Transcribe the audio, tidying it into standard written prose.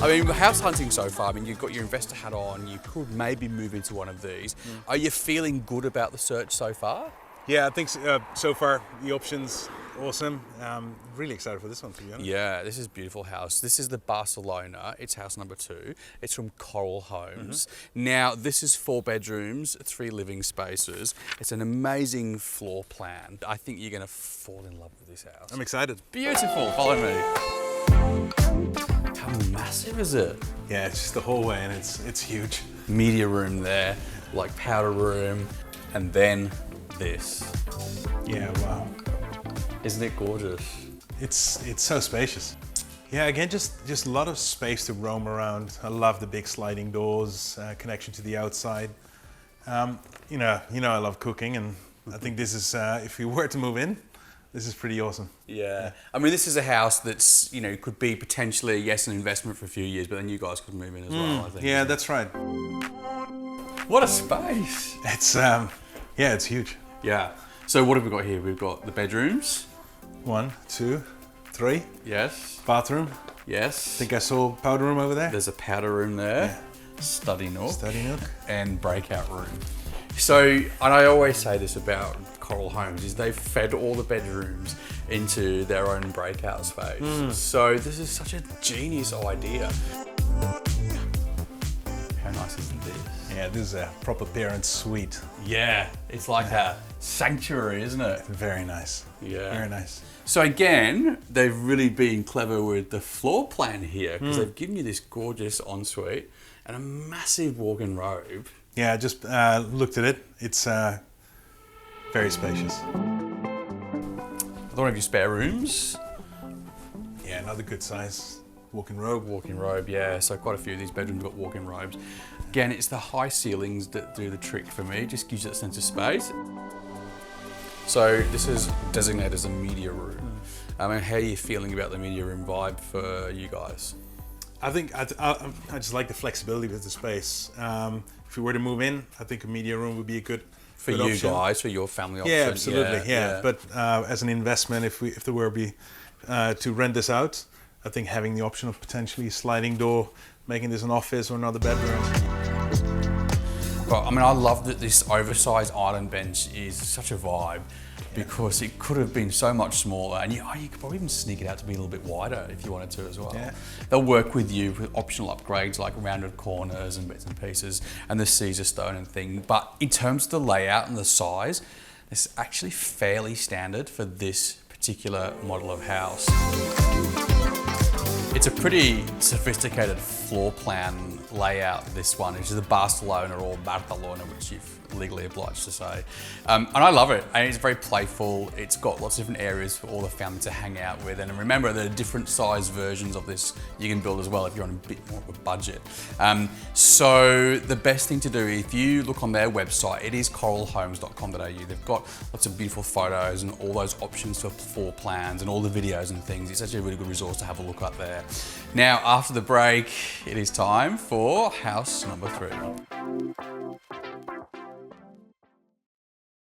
I mean, house hunting so far, I mean, you've got your investor hat on, you could maybe move into one of these. Are you feeling good about the search so far? Yeah, I think so far the options awesome. Really excited for this one, to be honest. Yeah, this is a beautiful house. This is the Barcelona. It's house number 2. It's from Coral Homes. Now, this is 4 bedrooms, 3 living spaces. It's an amazing floor plan. I think you're going to fall in love with this house. I'm excited. Beautiful. Follow me. How massive is it? Yeah, it's just the whole way, and it's huge. Media room there, like powder room, and then this. Yeah, wow. Isn't it gorgeous? It's so spacious. Yeah, again, just a lot of space to roam around. I love the big sliding doors, connection to the outside. You know, I love cooking, and I think this is, if you were to move in, this is pretty awesome. Yeah. I mean, this is a house that's, you know, could be potentially, yes, an investment for a few years, but then you guys could move in as well, I think. Yeah, that's right. What a space. It's, yeah, it's huge. Yeah. So what have we got here? We've got the bedrooms. 1, 2, 3. Yes. Bathroom. Yes. I think I saw powder room over there. There's a powder room there. Yeah. Study nook. Study nook. And breakout room. So, and I always say this about Coral Homes, is they've fed all the bedrooms into their own breakout space. So this is such a genius idea. How nice is this? Yeah, this is a proper parent suite. Yeah, it's like a sanctuary, isn't it? Very nice. Yeah. Very nice. So again, they've really been clever with the floor plan here, because they've given you this gorgeous ensuite and a massive walk-in robe. Yeah, I just looked at it. It's very spacious. One of your spare rooms. Yeah, another good size walk-in robe. Walk-in robe, yeah. So quite a few of these bedrooms got walk-in robes. Again, it's the high ceilings that do the trick for me. It just gives you that sense of space. So this is designated as a media room. I mean, how are you feeling about the media room vibe for you guys? I think I just like the flexibility with the space. If you were to move in, I think a media room would be a good for you option. Guys, for your family option. Yeah, absolutely. Yeah. But as an investment, if there were to rent this out, I think having the option of potentially a sliding door, making this an office or another bedroom. Well, I mean, I love that this oversized island bench is such a vibe, because it could have been so much smaller, and you could probably even sneak it out to be a little bit wider if you wanted to as well. Yeah. They'll work with you with optional upgrades like rounded corners and bits and pieces and the Caesar stone and thing. But in terms of the layout and the size, it's actually fairly standard for this particular model of house. It's a pretty sophisticated floor plan layout, this one, which is the Barcelona or Barcelona, which you've legally obliged to say. And I love it. And it's very playful. It's got lots of different areas for all the family to hang out with. And remember, there are different size versions of this you can build as well if you're on a bit more of a budget. So the best thing to do, if you look on their website, it is coralhomes.com.au. They've got lots of beautiful photos and all those options for floor plans and all the videos and things. It's actually a really good resource to have a look at there. Now, after the break, it is time for house number 3.